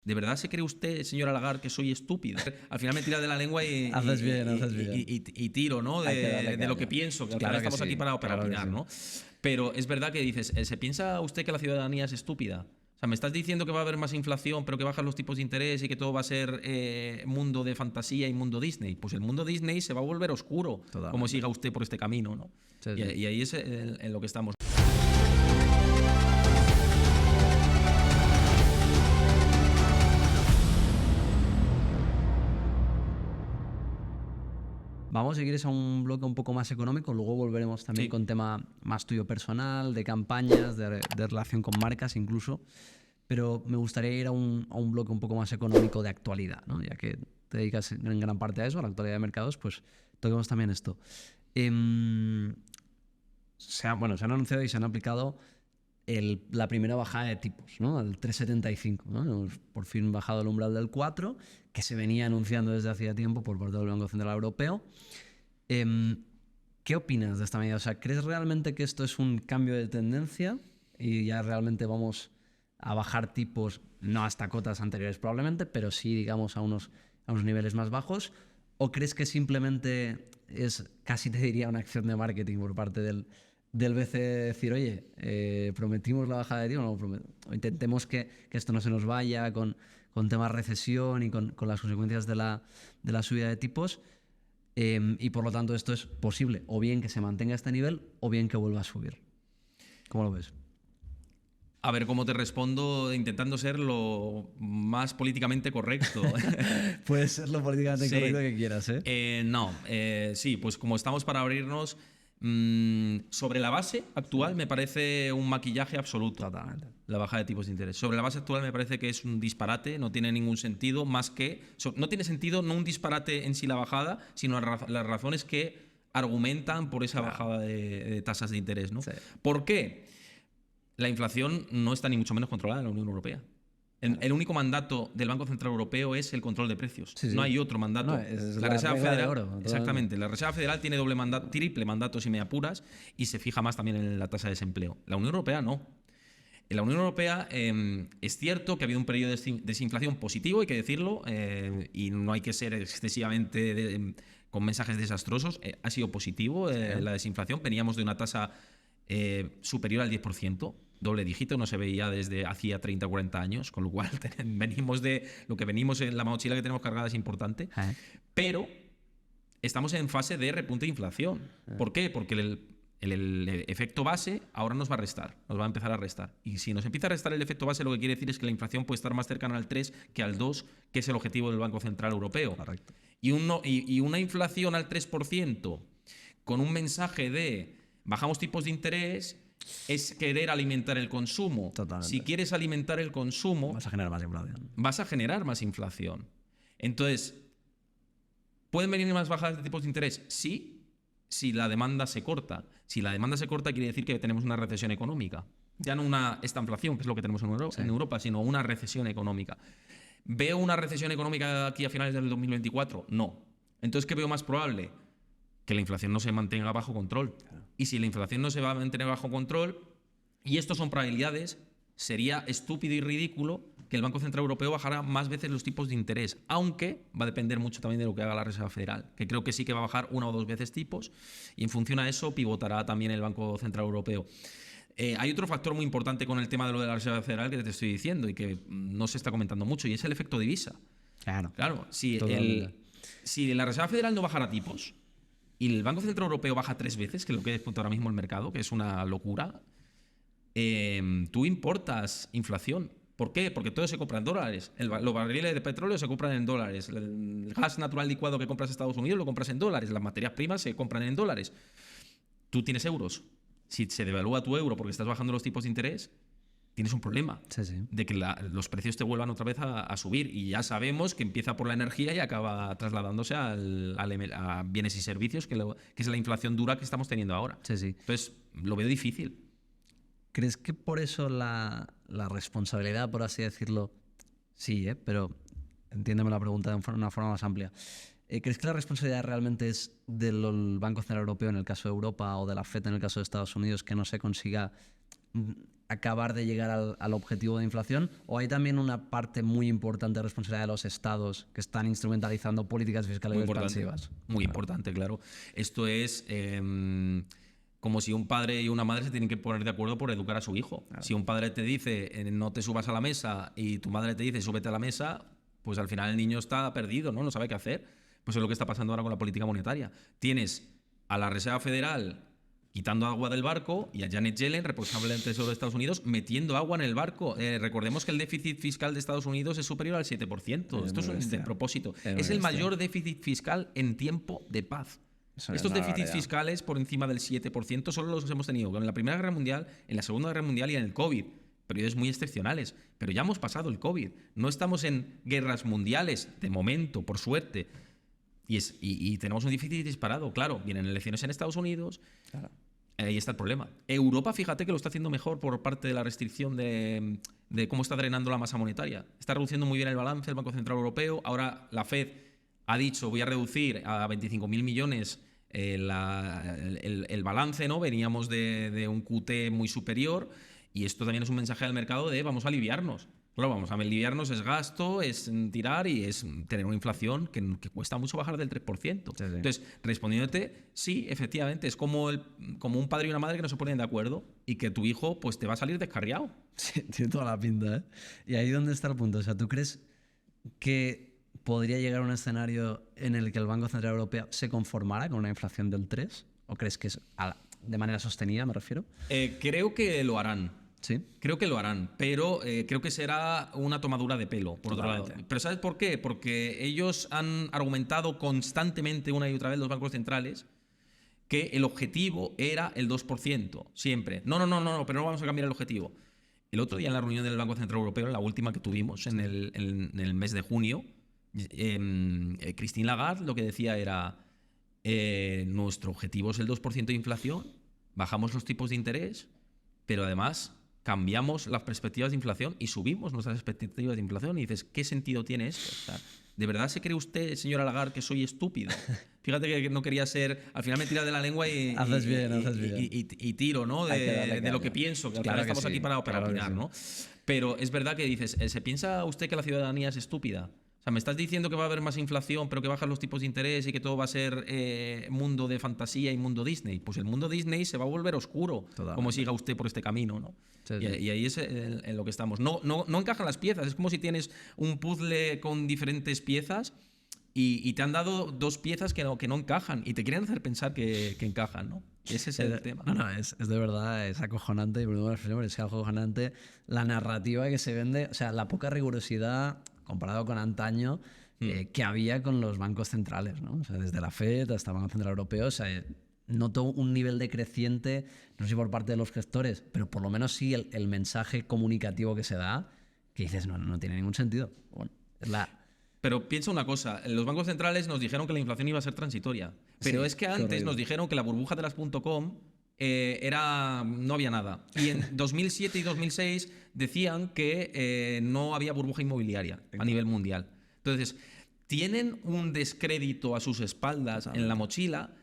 ¿De verdad se cree usted, señora Lagarde, que soy estúpido? Al final me tira de la lengua Haces bien. y tiro, ¿no? Hay que darle De lo caña. que pienso, que al Claro final que estamos sí, aquí para claro que opinar, sí. ¿no? Pero es verdad que dices, ¿se piensa usted que la ciudadanía es estúpida? O sea, me estás diciendo que va a haber más inflación, pero que bajan los tipos de interés y que todo va a ser mundo de fantasía y mundo Disney. Pues el mundo Disney se va a volver oscuro, Totalmente. como siga usted por este camino, ¿no? Sí, Y, sí. y ahí es en lo que estamos. Vamos, si quieres, a un bloque un poco más económico. Luego volveremos también Sí. con tema más tuyo personal, de campañas, de relación con marcas incluso. Pero me gustaría ir a un bloque un poco más económico de actualidad, ¿no? Ya que te dedicas en gran parte a eso, a la actualidad de mercados, pues toquemos también esto. Se han anunciado y se han aplicado la primera bajada de tipos, ¿no? Al 3,75, ¿no? Hemos por fin bajado el umbral del 4, que se venía anunciando desde hacía tiempo por parte del Banco Central Europeo. ¿Qué opinas de esta medida? O sea, ¿crees realmente que esto es un cambio de tendencia y ya realmente vamos a bajar tipos, no hasta cotas anteriores probablemente, pero sí, digamos, a unos niveles más bajos? ¿O crees que simplemente es, casi te diría, una acción de marketing por parte del BCE de decir, oye, prometimos la bajada de tipos, o intentemos que esto no se nos vaya con temas recesión y con las consecuencias de la subida de tipos? Y por lo tanto esto es posible o bien que se mantenga a este nivel o bien que vuelva a subir. ¿Cómo lo ves? A ver cómo te respondo intentando ser lo más políticamente correcto. Puedes ser lo políticamente Sí. correcto que quieras, ¿eh? No, sí, pues como estamos para abrirnos, sobre la base actual me parece un maquillaje absoluto. Totalmente. La baja de tipos de interés. Sobre la base actual me parece que es un disparate, no tiene ningún sentido, más que... No tiene sentido no un disparate en sí la bajada, sino las razones que argumentan por esa bajada de tasas de interés, ¿no? Sí. ¿Por qué? La inflación no está ni mucho menos controlada en la Unión Europea. El único mandato del Banco Central Europeo es el control de precios. Sí, sí. No hay otro mandato. No, es la la Reserva regla de Federal, oro, exactamente. La Reserva Federal tiene triple mandato si me apuras y se fija más también en la tasa de desempleo. La Unión Europea no. En la Unión Europea es cierto que ha habido un periodo de desinflación positivo, hay que decirlo, y no hay que ser excesivamente con mensajes desastrosos. Ha sido positivo la desinflación. Veníamos de una tasa superior al 10%, doble dígito, no se veía desde hacía 30 o 40 años, con lo cual venimos de lo que venimos en la mochila que tenemos cargada es importante, pero estamos en fase de repunte de inflación. ¿Por qué? Porque el efecto base ahora nos va a restar, nos va a empezar a restar. Y si nos empieza a restar el efecto base, lo que quiere decir es que la inflación puede estar más cercana al 3 que al 2, que es el objetivo del Banco Central Europeo. Correcto. Y una inflación al 3% con un mensaje de bajamos tipos de interés es querer alimentar el consumo. Totalmente. Si quieres alimentar el consumo, Vas a generar más inflación. vas a generar más inflación. Entonces, ¿pueden venir más bajadas de tipos de interés? Sí, si la demanda se corta. Si la demanda se corta, quiere decir que tenemos una recesión económica. Ya no una estanflación, que es lo que tenemos en Europa, sino una recesión económica. ¿Veo una recesión económica aquí a finales del 2024? No. Entonces, ¿qué veo más probable? Que la inflación no se mantenga bajo control. Y si la inflación no se va a mantener bajo control, y esto son probabilidades, sería estúpido y ridículo que el Banco Central Europeo bajara más veces los tipos de interés, aunque va a depender mucho también de lo que haga la Reserva Federal, que creo que sí que va a bajar una o dos veces tipos, y en función a eso pivotará también el Banco Central Europeo. Hay otro factor muy importante con el tema de lo de la Reserva Federal que te estoy diciendo y que no se está comentando mucho, y es el efecto divisa. Claro, si la Reserva Federal no bajara tipos y el Banco Central Europeo baja 3 veces, que es lo que es ahora mismo el mercado, que es una locura, tú importas inflación. ¿Por qué? Porque todo se compra en dólares. Los barriles de petróleo se compran en dólares. El gas natural licuado que compras en Estados Unidos lo compras en dólares. Las materias primas se compran en dólares. Tú tienes euros. Si se devalúa tu euro porque estás bajando los tipos de interés, tienes un problema de que los precios te vuelvan otra vez a subir. Y ya sabemos que empieza por la energía y acaba trasladándose a bienes y servicios, que es la inflación dura que estamos teniendo ahora. Entonces, lo veo difícil. ¿Crees que por eso la responsabilidad, por así decirlo, sí, pero entiéndeme la pregunta de una forma más amplia, ¿Crees que la responsabilidad realmente es del Banco Central Europeo en el caso de Europa o de la FED en el caso de Estados Unidos que no se consiga acabar de llegar al objetivo de inflación? ¿O hay también una parte muy importante de responsabilidad de los estados que están instrumentalizando políticas fiscales expansivas? Muy importante, claro. Esto es como si un padre y una madre se tienen que poner de acuerdo por educar a su hijo. Claro. Si un padre te dice no te subas a la mesa y tu madre te dice súbete a la mesa, pues al final el niño está perdido, ¿no? No sabe qué hacer. Pues es lo que está pasando ahora con la política monetaria. Tienes a la Reserva Federal quitando agua del barco y a Janet Yellen, responsable del Tesoro de Estados Unidos, metiendo agua en el barco. Recordemos que el déficit fiscal de Estados Unidos es superior al 7%. Esto es un despropósito. Es el mayor déficit fiscal en tiempo de paz. Estos déficits fiscales por encima del 7% solo los hemos tenido en la Primera Guerra Mundial, en la Segunda Guerra Mundial y en el COVID. Periodos muy excepcionales. Pero ya hemos pasado el COVID. No estamos en guerras mundiales, de momento, por suerte. Y tenemos un déficit disparado. Claro, vienen elecciones en Estados Unidos. Claro. Ahí está el problema. Europa, fíjate que lo está haciendo mejor por parte de la restricción de cómo está drenando la masa monetaria. Está reduciendo muy bien el balance el Banco Central Europeo. Ahora la Fed ha dicho voy a reducir a 25.000 millones el balance, ¿no? Veníamos de un QT muy superior y esto también es un mensaje al mercado de vamos a aliviarnos. Claro, vamos a aliviarnos, es gasto, es tirar y es tener una inflación que cuesta mucho bajar del 3%. Sí. Entonces, respondiéndote, sí, efectivamente, es como un padre y una madre que no se ponen de acuerdo y que tu hijo pues te va a salir descarriado. Sí, tiene toda la pinta, ¿eh? Y ahí dónde está el punto. O sea, ¿tú crees que podría llegar a un escenario en el que el Banco Central Europeo se conformara con una inflación del 3%? ¿O crees que es de manera sostenida, me refiero? Creo que lo harán. Sí. Creo que lo harán, pero creo que será una tomadura de pelo, por otro lado. Pero ¿sabes por qué? Porque ellos han argumentado constantemente una y otra vez, los bancos centrales, que el objetivo era el 2%, siempre. No, pero no vamos a cambiar el objetivo. El otro día en la reunión del Banco Central Europeo, en la última que tuvimos en el mes de junio, Christine Lagarde lo que decía era nuestro objetivo es el 2% de inflación, bajamos los tipos de interés, pero además cambiamos las perspectivas de inflación y subimos nuestras expectativas de inflación. Y dices, ¿qué sentido tiene esto? O sea, ¿de verdad se cree usted, señora Lagarde, que soy estúpido? Fíjate que no quería ser... Al final me tira de la lengua y tiro, ¿no? De lo que pienso, que al final estamos aquí para opinar, ¿no? Pero es verdad que dices, ¿se piensa usted que la ciudadanía es estúpida? O sea, me estás diciendo que va a haber más inflación, pero que bajan los tipos de interés y que todo va a ser mundo de fantasía y mundo Disney. Pues el mundo Disney se va a volver oscuro, totalmente, como siga usted por este camino, ¿no? Sí. Y ahí es en lo que estamos. No encajan las piezas. Es como si tienes un puzzle con diferentes piezas y te han dado dos piezas que no encajan y te quieren hacer pensar que encajan, ¿no? Ese es el tema. No, es de verdad, es acojonante, es acojonante la narrativa que se vende, o sea, la poca rigurosidad comparado con antaño que había con los bancos centrales, ¿no? O sea, desde la FED hasta el Banco Central Europeo, o sea, noto un nivel decreciente, no sé si por parte de los gestores, pero por lo menos sí el mensaje comunicativo que se da, que dices, no tiene ningún sentido. Bueno, Pero piensa una cosa, los bancos centrales nos dijeron que la inflación iba a ser transitoria, pero sí, es que antes nos dijeron que la burbuja de las .com no había nada. Y en 2007 y 2006 decían que no había burbuja inmobiliaria a nivel mundial. Entonces, tienen un descrédito a sus espaldas en la mochila.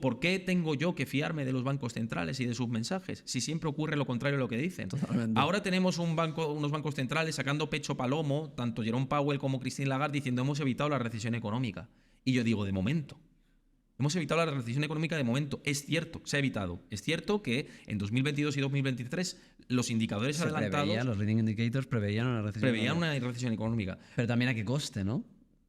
¿Por qué tengo yo que fiarme de los bancos centrales y de sus mensajes? Si siempre ocurre lo contrario de lo que dicen. Totalmente. Ahora tenemos unos bancos centrales sacando pecho palomo, tanto Jerome Powell como Christine Lagarde, diciendo hemos evitado la recesión económica. Y yo digo, de momento. Hemos evitado la recesión económica de momento. Es cierto, se ha evitado. Es cierto que en 2022 y 2023 los indicadores adelantados... Los leading indicators preveían una recesión económica. Pero también a qué coste, ¿no?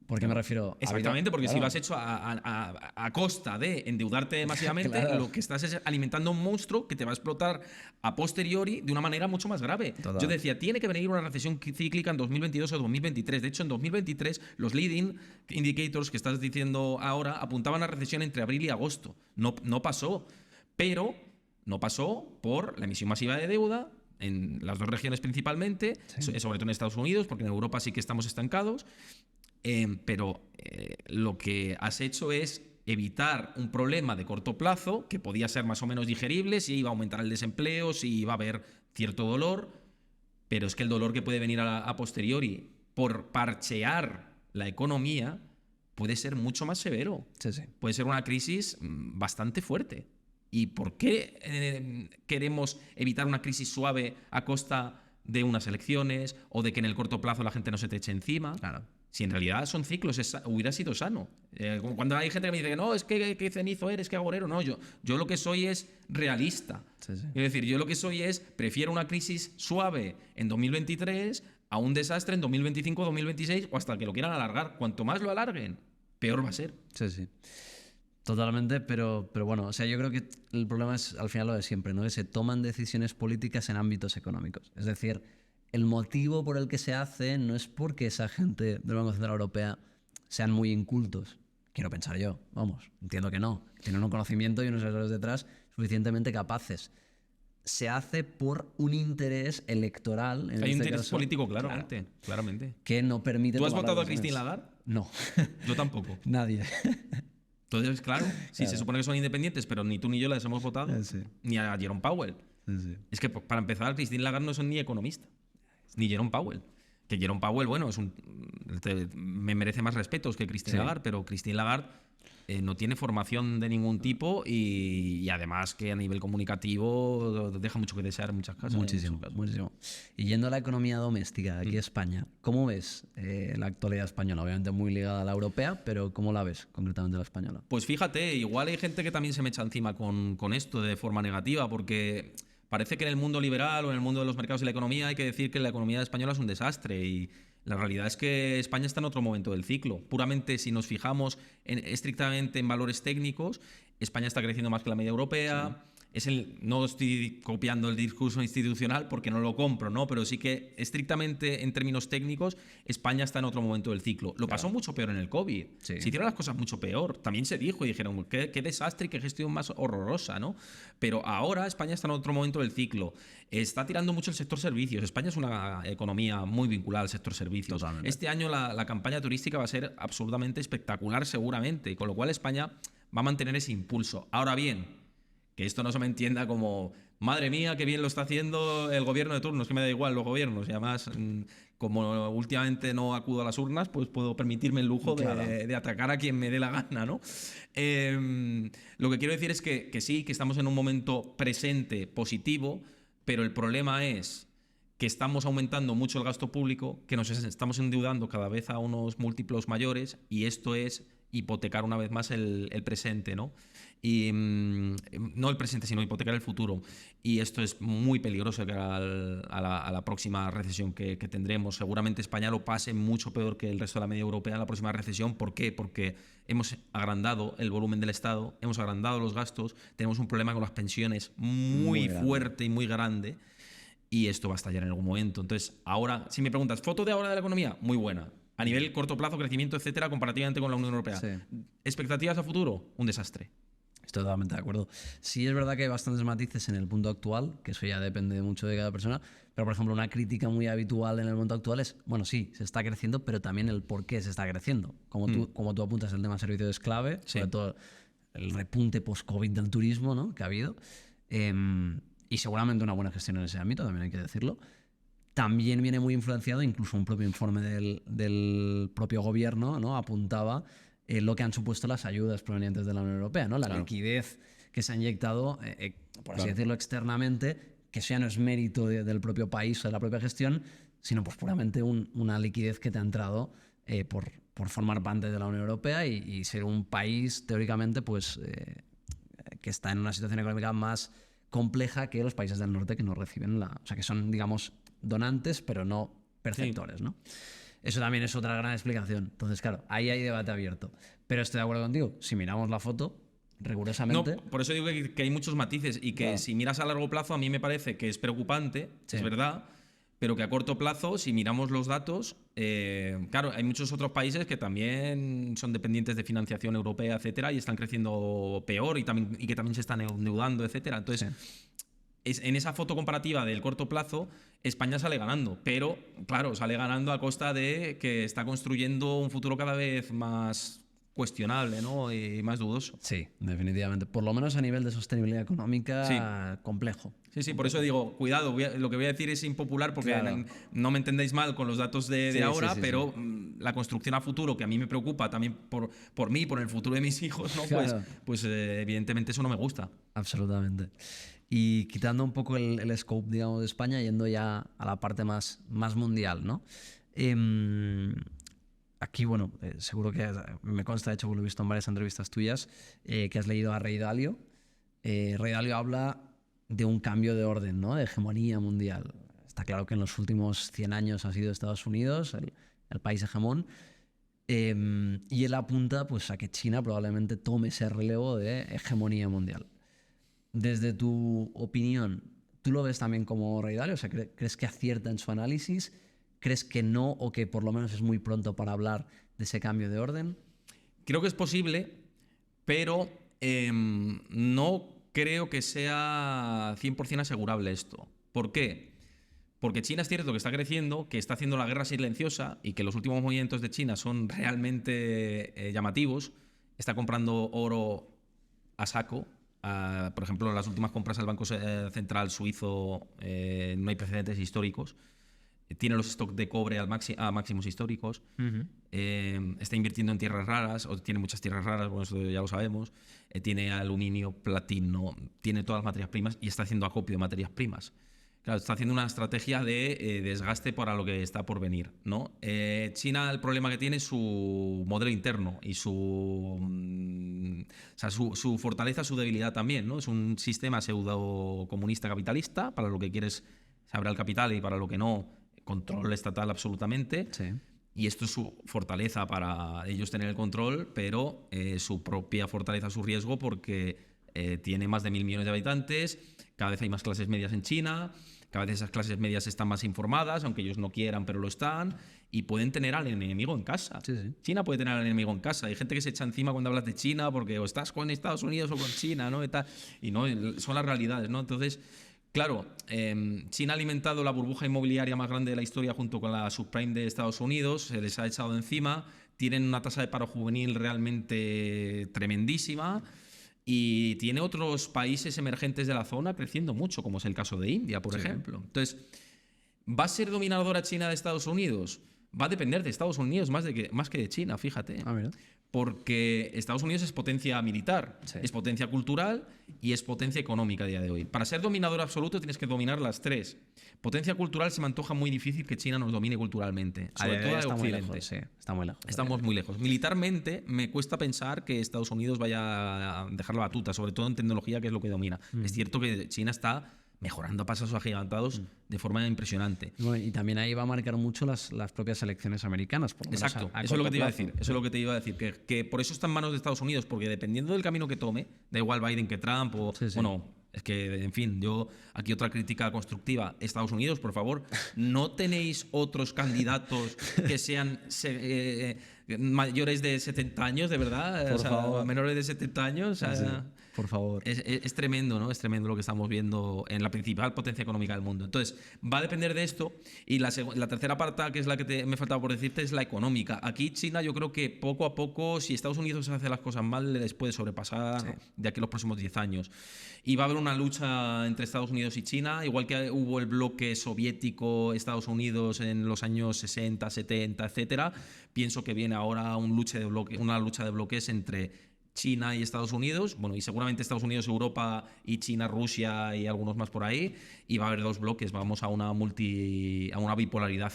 ¿Por qué me refiero? Exactamente, porque si lo has hecho a costa de endeudarte masivamente, claro, lo que estás es alimentando un monstruo que te va a explotar a posteriori de una manera mucho más grave. Total. Yo decía, tiene que venir una recesión cíclica en 2022 o 2023. De hecho, en 2023 los leading indicators que estás diciendo ahora apuntaban a recesión entre abril y agosto. No pasó, pero no pasó por la emisión masiva de deuda en las dos regiones principalmente, sí, sobre todo en Estados Unidos, porque en Europa sí que estamos estancados. Pero lo que has hecho es evitar un problema de corto plazo que podía ser más o menos digerible, si iba a aumentar el desempleo, si iba a haber cierto dolor, pero es que el dolor que puede venir a posteriori por parchear la economía puede ser mucho más severo. Sí, sí. Puede ser una crisis bastante fuerte. ¿Y por qué queremos evitar una crisis suave a costa de unas elecciones o de que en el corto plazo la gente no se te eche encima? Claro. Si en realidad son ciclos, hubiera sido sano. Cuando hay gente que me dice que no, es que cenizo eres, que agorero. No, yo lo que soy es realista. Sí, sí. Es decir, yo lo que soy es, prefiero una crisis suave en 2023 a un desastre en 2025, 2026 o hasta que lo quieran alargar. Cuanto más lo alarguen, peor va a ser. Sí, sí. Totalmente, pero bueno, o sea, yo creo que el problema es al final lo de siempre, ¿no? Que se toman decisiones políticas en ámbitos económicos. Es decir, el motivo por el que se hace no es porque esa gente del Banco Central Europeo sean muy incultos. Quiero pensar yo, vamos, entiendo que no. Tienen un conocimiento y unos asesores detrás suficientemente capaces. Se hace por un interés electoral. En Hay un este interés caso, político, claramente. que no permite. ¿Tú has tomar votado a decisiones. Christine Lagarde? No, Yo tampoco. nadie. Entonces, claro, sí, se supone que son independientes, pero ni tú ni yo las hemos votado, Sí. ni a Jerome Powell. Sí. Es que, para empezar, Christine Lagarde no son ni economista, ni Jerome Powell. Que Jerome Powell, bueno, me merece más respetos que Christine Lagarde, pero Christine Lagarde no tiene formación de ningún tipo y además que a nivel comunicativo deja mucho que desear en muchas cosas. Muchísimo, muchísimo. Y yendo a la economía doméstica, aquí España, ¿cómo ves la actualidad española? Obviamente muy ligada a la europea, pero ¿cómo la ves concretamente la española? Pues fíjate, igual hay gente que también se me echa encima con esto de forma negativa, porque parece que en el mundo liberal o en el mundo de los mercados y la economía hay que decir que la economía española es un desastre y la realidad es que España está en otro momento del ciclo. Puramente si nos fijamos estrictamente en valores técnicos, España está creciendo más que la media europea. No estoy copiando el discurso institucional porque no lo compro, ¿no? Pero sí que estrictamente en términos técnicos España está en otro momento del ciclo. Lo pasó mucho peor en el COVID. Sí. Se hicieron las cosas mucho peor. También se dijo y dijeron, qué desastre y qué gestión más horrorosa, ¿no? Pero ahora España está en otro momento del ciclo. Está tirando mucho el sector servicios. España es una economía muy vinculada al sector servicios. Totalmente. Este año la campaña turística va a ser absolutamente espectacular seguramente, con lo cual España va a mantener ese impulso. Ahora bien, que esto no se me entienda como, madre mía, qué bien lo está haciendo el gobierno de turno, es que me da igual los gobiernos. Y además, como últimamente no acudo a las urnas, pues puedo permitirme el lujo de atacar a quien me dé la gana, ¿no? Lo que quiero decir es que sí, que estamos en un momento presente positivo, pero el problema es que estamos aumentando mucho el gasto público, que nos estamos endeudando cada vez a unos múltiplos mayores y esto es hipotecar una vez más el presente, ¿no? Y no el presente, sino hipotecar el futuro. Y esto es muy peligroso de cara a la próxima recesión que tendremos. Seguramente España lo pase mucho peor que el resto de la media europea en la próxima recesión. ¿Por qué? Porque hemos agrandado el volumen del Estado, hemos agrandado los gastos, tenemos un problema con las pensiones muy fuerte y muy grande. Y esto va a estallar en algún momento. Entonces, ahora, si me preguntas, ¿foto de ahora de la economía? Muy buena. A nivel corto plazo, crecimiento, etcétera, comparativamente con la Unión Europea. Sí. ¿Expectativas a futuro? Un desastre. Estoy totalmente de acuerdo. Sí es verdad que hay bastantes matices en el punto actual, que eso ya depende mucho de cada persona, pero por ejemplo una crítica muy habitual en el momento actual es, bueno, sí, se está creciendo, pero también el por qué se está creciendo. Como tú apuntas, el tema de servicios es clave, sobre todo el repunte post-COVID del turismo, ¿no?, que ha habido, y seguramente una buena gestión en ese ámbito, también hay que decirlo. También viene muy influenciado, incluso un propio informe del propio gobierno, ¿no?, apuntaba lo que han supuesto las ayudas provenientes de la Unión Europea, ¿no? La liquidez que se ha inyectado, por así decirlo, externamente, que eso ya no es mérito del propio país o de la propia gestión, sino pues puramente una liquidez que te ha entrado por formar parte de la Unión Europea y ser un país, teóricamente, pues que está en una situación económica más compleja que los países del norte que no reciben o sea, que son, digamos, donantes, pero no perceptores, ¿no? Eso también es otra gran explicación. Entonces, claro, ahí hay debate abierto. Pero estoy de acuerdo contigo. Si miramos la foto, rigurosamente... No, por eso digo que hay muchos matices y que si miras a largo plazo a mí me parece que es preocupante, es verdad, pero que a corto plazo, si miramos los datos, claro, hay muchos otros países que también son dependientes de financiación europea, etcétera, y están creciendo peor y que también se están endeudando, etcétera. Entonces... En esa foto comparativa del corto plazo, España sale ganando, pero claro, sale ganando a costa de que está construyendo un futuro cada vez más cuestionable, ¿no?, y más dudoso. Sí, definitivamente. Por lo menos a nivel de sostenibilidad económica, complejo. Sí, por eso digo, cuidado, lo que voy a decir es impopular porque no me entendéis mal con los datos de ahora, pero la construcción a futuro, que a mí me preocupa también por mí, por el futuro de mis hijos, ¿no? Claro. Pues evidentemente eso no me gusta. Absolutamente. Y quitando un poco el scope, digamos, de España, yendo ya a la parte más mundial, ¿no? Aquí, bueno, seguro que me consta, de hecho, porque lo he visto en varias entrevistas tuyas, que has leído a Ray Dalio. Ray Dalio habla de un cambio de orden, ¿no? De hegemonía mundial. Está claro que en los últimos 100 años ha sido Estados Unidos el país hegemón. Y él apunta pues, a que China probablemente tome ese relevo de hegemonía mundial. Desde tu opinión, ¿tú lo ves también como Ray Dalio? O sea, ¿crees que acierta en su análisis? ¿Crees que no o que por lo menos es muy pronto para hablar de ese cambio de orden? Creo que es posible, pero no creo que sea 100% asegurable esto. ¿Por qué? Porque China es cierto que está creciendo, que está haciendo la guerra silenciosa y que los últimos movimientos de China son realmente llamativos. Está comprando oro a saco. Por ejemplo, en las últimas compras del Banco Central suizo no hay precedentes históricos. Tiene los stocks de cobre a máximos históricos. Está invirtiendo en tierras raras, o tiene muchas tierras raras, bueno, eso ya lo sabemos. Tiene aluminio, platino, tiene todas las materias primas y está haciendo acopio de materias primas. Claro, está haciendo una estrategia de desgaste para lo que está por venir, ¿no? China, el problema que tiene es su modelo interno y su fortaleza, su debilidad también, ¿no? Es un sistema pseudo comunista capitalista, para lo que quieres se abre el capital y para lo que no, control estatal absolutamente. Sí. Y esto es su fortaleza para ellos tener el control, pero su propia fortaleza, su riesgo, porque tiene más de 1.000 millones de habitantes, cada vez hay más clases medias en China, cada vez esas clases medias están más informadas, aunque ellos no quieran, pero lo están, y pueden tener al enemigo en casa. Sí, sí. China puede tener al enemigo en casa. Hay gente que se echa encima cuando hablas de China porque o estás con Estados Unidos o con China, ¿no? Y no, son las realidades, ¿no? Entonces, claro, China ha alimentado la burbuja inmobiliaria más grande de la historia junto con la subprime de Estados Unidos, se les ha echado encima, tienen una tasa de paro juvenil realmente tremendísima y tiene otros países emergentes de la zona creciendo mucho, como es el caso de India, por ejemplo. Entonces, ¿va a ser dominadora China de Estados Unidos? Va a depender de Estados Unidos más que de China, fíjate. Ah, mira. Porque Estados Unidos es potencia militar, Sí. es potencia cultural y es potencia económica a día de hoy. Para ser dominador absoluto tienes que dominar las tres. Potencia cultural se me antoja muy difícil que China nos domine culturalmente, sobre todo de está muy Occidente. lejos, sí, está muy lejos. Estamos muy lejos. Militarmente me cuesta pensar que Estados Unidos vaya a dejar la batuta, sobre todo en tecnología, que es lo que domina. Es cierto que China está mejorando a pasos agigantados de forma impresionante. Bueno, y también ahí va a marcar mucho las propias elecciones americanas. Por lo menos Exacto, eso es lo que te iba a decir. Eso es lo que te iba a decir. Que por eso está en manos de Estados Unidos, porque dependiendo del camino que tome, da igual Biden que Trump, o Sí, sí. bueno, es que, en fin, yo aquí otra crítica constructiva. Estados Unidos, por favor, no tenéis otros candidatos que sean mayores de 70 años, de verdad, Por favor. menores de 70 años. Sí, por favor. Es tremendo, ¿no? Es tremendo lo que estamos viendo en la principal potencia económica del mundo. Entonces, va a depender de esto. Y la tercera parte, que es la que me faltaba por decirte, es la económica. Aquí China, yo creo que poco a poco, si Estados Unidos hace las cosas mal, les puede sobrepasar de aquí a los próximos 10 años. Y va a haber una lucha entre Estados Unidos y China, igual que hubo el bloque soviético, Estados Unidos en los años 60, 70, etcétera. Pienso que viene ahora una lucha de bloques entre China y Estados Unidos, bueno, y seguramente Estados Unidos, Europa y China, Rusia y algunos más por ahí, y va a haber dos bloques, vamos a una bipolaridad,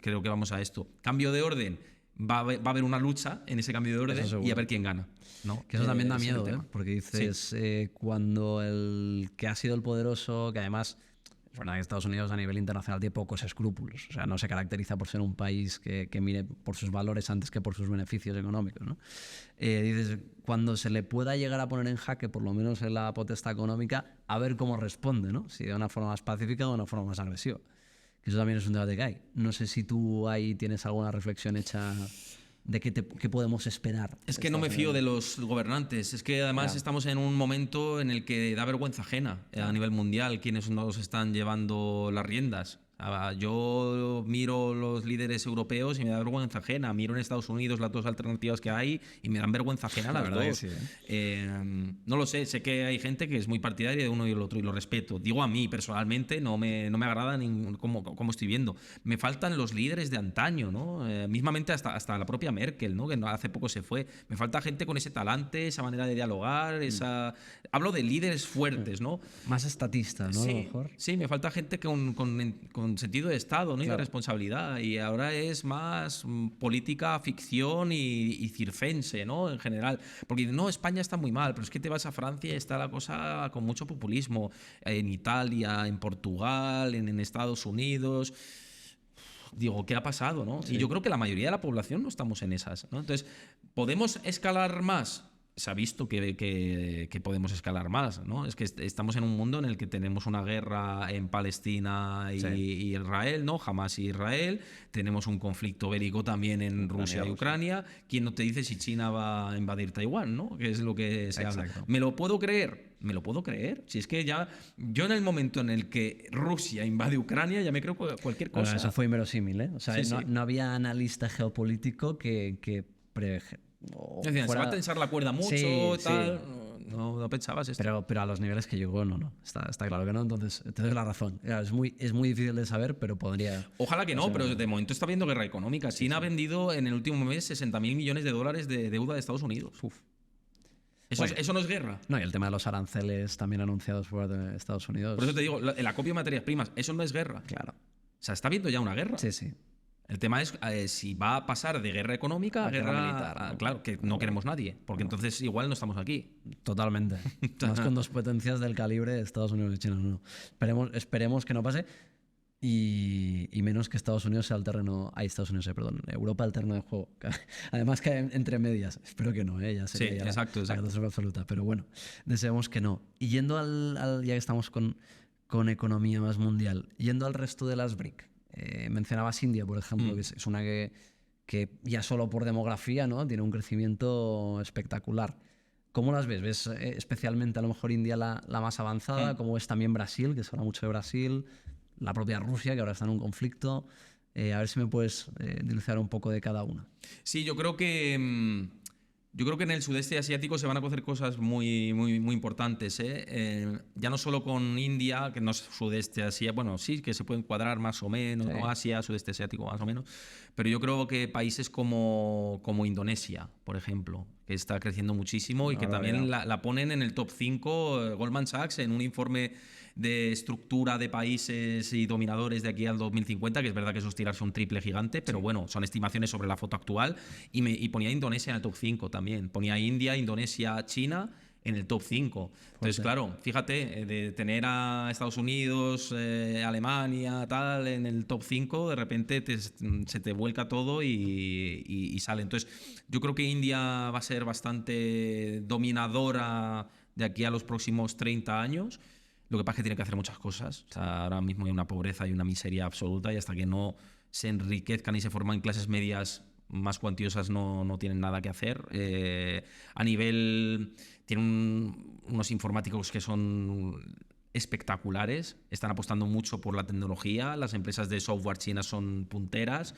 creo que vamos a esto. Cambio de orden, va a haber una lucha en ese cambio de orden y a ver quién gana, ¿no? Que eso también da Ese es el miedo, tema. porque dices, cuando el que ha sido el poderoso, que además es verdad que Estados Unidos a nivel internacional tiene pocos escrúpulos, o sea, no se caracteriza por ser un país que mire por sus valores antes que por sus beneficios económicos, ¿no? Dices, cuando se le pueda llegar a poner en jaque, por lo menos en la potestad económica, a ver cómo responde, ¿no? Si de una forma más pacífica o de una forma más agresiva. Que eso también es un debate que hay. No sé si tú ahí tienes alguna reflexión hecha de qué podemos esperar. Es que no me fío de los gobernantes. Es que además estamos en un momento en el que da vergüenza ajena a nivel mundial quienes nos están llevando las riendas. Yo miro los líderes europeos y me da vergüenza ajena. Miro en Estados Unidos las dos alternativas que hay y me dan vergüenza ajena las verdad dos. que sí, No lo sé que hay gente que es muy partidaria de uno y el otro y lo respeto. Digo, a mí personalmente no me agrada cómo estoy viendo. Me faltan los líderes de antaño, ¿no? Mismamente hasta la propia Merkel, ¿no? Que hace poco se fue. Me falta gente con ese talante, esa manera de dialogar, Hablo de líderes fuertes, ¿no? Más estatista, ¿no? A lo Sí, mejor. sí, me falta gente con sentido de Estado, ¿no? Y de Claro. responsabilidad. Y ahora es más política, ficción y circense, ¿no? En general. Porque no, España está muy mal, pero es que te vas a Francia y está la cosa con mucho populismo. En Italia, en Portugal, en Estados Unidos. Digo, ¿qué ha pasado, no? Sí. Y yo creo que la mayoría de la población no estamos en esas, ¿no? Entonces, ¿podemos escalar más? Se ha visto que podemos escalar más, ¿no? Es que estamos en un mundo en el que tenemos una guerra en Palestina y Israel, ¿no? Hamas y Israel. Tenemos un conflicto bélico también en Rusia y Ucrania. ¿Quién no te dice si China va a invadir Taiwán, ¿no? Que es lo que se habla. ¿Me lo puedo creer? Me lo puedo creer. Si es que ya, yo en el momento en el que Rusia invade Ucrania, ya me creo cualquier cosa. Bueno, eso fue inverosímil, ¿eh? O sea, Sí, no había analista geopolítico que Decían, se va a tensar la cuerda mucho, Sí, tal. sí. No pensabas esto. Pero a los niveles que llegó, no. Está claro que no, entonces te doy la razón. Claro, es muy difícil de saber, pero podría... Ojalá que no, pero de momento está habiendo guerra económica. China ha vendido en el último mes 60.000 millones de dólares de deuda de Estados Unidos. Eso no es guerra. No, y el tema de los aranceles también anunciados por Estados Unidos. Por eso te digo, el acopio de materias primas, eso no es guerra. Claro. O sea, está habiendo ya una guerra. Sí. El tema es si va a pasar de guerra económica a guerra militar. ¿no? Claro, que no queremos nadie, porque entonces igual no estamos aquí. Totalmente. Más con dos potencias del calibre de Estados Unidos y China. No. Esperemos que no pase. Y menos que Estados Unidos sea el terreno. Estados Unidos, perdón. Europa el terreno de juego. Además que entre medias. Espero que no, ya sería Sí, exacto. la catástrofe absoluta. Pero bueno, deseamos que no. Y yendo ya que estamos con economía más mundial, yendo al resto de las BRIC. Mencionabas India, por ejemplo, que es una que ya solo por demografía, ¿no? Tiene un crecimiento espectacular. ¿Cómo las ves? ¿Ves especialmente a lo mejor India la más avanzada? ¿Cómo ves también Brasil, que se habla mucho de Brasil? La propia Rusia, que ahora está en un conflicto. A ver si me puedes dilucidar un poco de cada una. Sí, yo creo que en el sudeste asiático se van a hacer cosas muy, muy, muy importantes. Ya no solo con India, que no es sudeste asiático, bueno, sí que se pueden cuadrar más o menos, Sí. ¿no? Asia, sudeste asiático más o menos, pero yo creo que países como Indonesia, por ejemplo, que está creciendo muchísimo y que también la ponen en el top 5, Goldman Sachs, en un informe de estructura de países y dominadores de aquí al 2050, que es verdad que eso es tirarse un triple gigante, pero bueno, son estimaciones sobre la foto actual, y ponía Indonesia en el top 5 también, ponía India, Indonesia, China en el top 5. Entonces, claro, fíjate, de tener a Estados Unidos, Alemania, tal, en el top 5, de repente se te vuelca todo y sale. Entonces, yo creo que India va a ser bastante dominadora de aquí a los próximos 30 años. Lo que pasa es que tiene que hacer muchas cosas. O sea, ahora mismo hay una pobreza y una miseria absoluta, y hasta que no se enriquezcan y se forman clases medias más cuantiosas no tienen nada que hacer. A nivel... Tienen unos informáticos que son espectaculares, están apostando mucho por la tecnología, las empresas de software chinas son punteras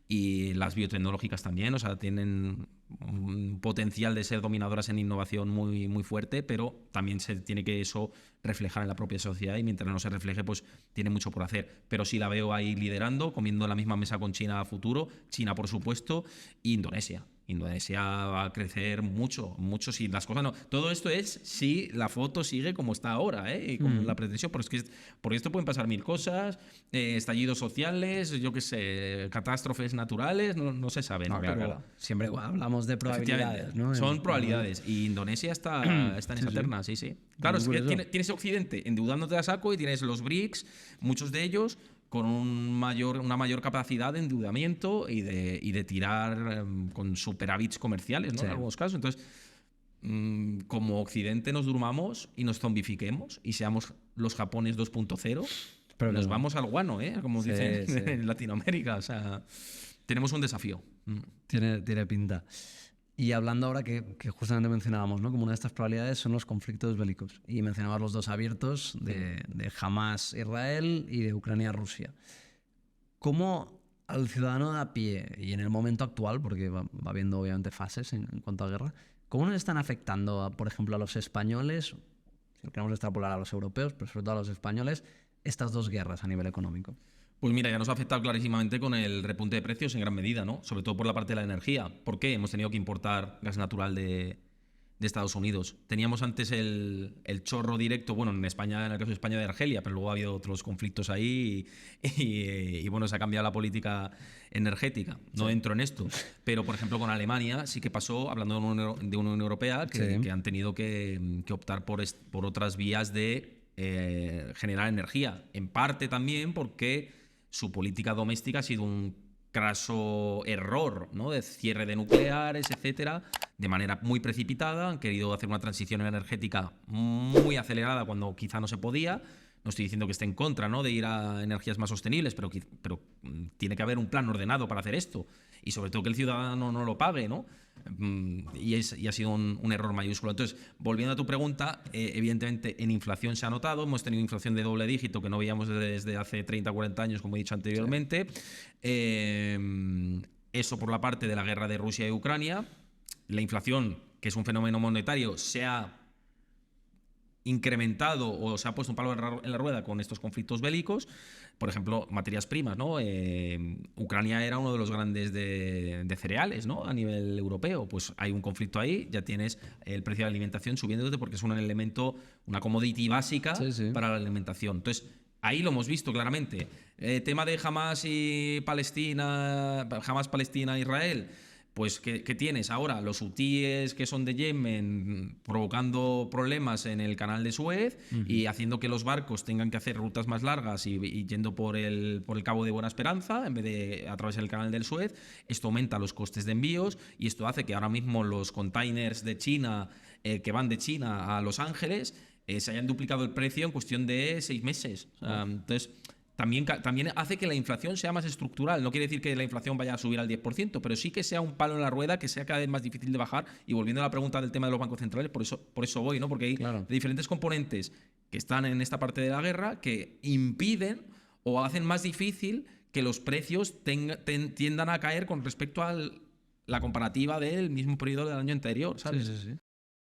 y las biotecnológicas también, o sea, tienen un potencial de ser dominadoras en innovación muy, muy fuerte, pero también se tiene que eso reflejar en la propia sociedad, y mientras no se refleje, pues tiene mucho por hacer. Pero sí la veo ahí liderando, comiendo en la misma mesa con China a futuro, China por supuesto, e Indonesia. Indonesia va a crecer mucho, mucho si las cosas no... Todo esto es si la foto sigue como está ahora, y con la pretensión, porque esto pueden pasar mil cosas, estallidos sociales, yo qué sé, catástrofes naturales, no se sabe, ¿no? Claro. Siempre hablamos de probabilidades, ¿no? Son probabilidades, y Indonesia está en esa terna, sí. Claro, es que tienes Occidente endeudándote a saco, y tienes los BRICS, muchos de ellos con una mayor capacidad de endeudamiento y de tirar con superávits comerciales, ¿no? Sí. En algunos casos. Entonces, como Occidente nos durmamos y nos zombifiquemos y seamos los Japones 2.0, pero nos vamos al guano, como dicen sí. en Latinoamérica. O sea, tenemos un desafío. Tiene pinta. Y hablando ahora que justamente mencionábamos, ¿no? Como una de estas probabilidades son los conflictos bélicos. Y mencionabas los dos abiertos de Hamas-Israel y de Ucrania-Rusia. ¿Cómo al ciudadano de a pie y en el momento actual, porque va habiendo obviamente fases en cuanto a guerra, cómo nos están afectando, por ejemplo, a los españoles, si lo queremos extrapolar a los europeos, pero sobre todo a los españoles, estas dos guerras a nivel económico? Pues mira, ya nos ha afectado clarísimamente con el repunte de precios en gran medida, ¿no? Sobre todo por la parte de la energía. ¿Por qué? Hemos tenido que importar gas natural de Estados Unidos. Teníamos antes el chorro directo, bueno, en España, en el caso de España, de Argelia, pero luego ha habido otros conflictos ahí y bueno, se ha cambiado la política energética. No Sí. entro en esto. Pero, por ejemplo, con Alemania sí que pasó, hablando de una Unión Europea, Sí. que han tenido que optar por otras vías de generar energía. En parte también porque su política doméstica ha sido un craso error, ¿no? De cierre de nucleares, etcétera, de manera muy precipitada. Han querido hacer una transición energética muy acelerada cuando quizá no se podía. No estoy diciendo que esté en contra, ¿no?, de ir a energías más sostenibles, pero tiene que haber un plan ordenado para hacer esto. Y sobre todo que el ciudadano no lo pague, ¿no? Y ha sido un error mayúsculo. Entonces, volviendo a tu pregunta, evidentemente en inflación se ha notado. Hemos tenido inflación de doble dígito que no veíamos desde hace 30 o 40 años, como he dicho anteriormente. Eso por la parte de la guerra de Rusia y Ucrania. La inflación, que es un fenómeno monetario, se ha incrementado o se ha puesto un palo en la rueda con estos conflictos bélicos. Por ejemplo, materias primas, ¿no? Ucrania era uno de los grandes de cereales, ¿no?, a nivel europeo. Pues hay un conflicto ahí, ya tienes el precio de la alimentación subiéndote porque es un elemento, una commodity básica para la alimentación. Entonces, ahí lo hemos visto claramente. Tema de Hamas y Palestina, Hamas, Palestina, Israel. Pues, ¿qué tienes ahora? Los hutíes que son de Yemen provocando problemas en el canal de Suez y haciendo que los barcos tengan que hacer rutas más largas y yendo por el Cabo de Buena Esperanza en vez de atravesar el canal del Suez. Esto aumenta los costes de envíos y esto hace que ahora mismo los containers de China que van de China a Los Ángeles se hayan duplicado el precio en cuestión de 6 meses. Entonces, también hace que la inflación sea más estructural. No quiere decir que la inflación vaya a subir al 10%, pero sí que sea un palo en la rueda, que sea cada vez más difícil de bajar. Y volviendo a la pregunta del tema de los bancos centrales, por eso voy, ¿no? Porque hay diferentes componentes que están en esta parte de la guerra que impiden o hacen más difícil que los precios tiendan a caer con respecto a la comparativa del mismo periodo del año anterior, ¿sabes? Sí.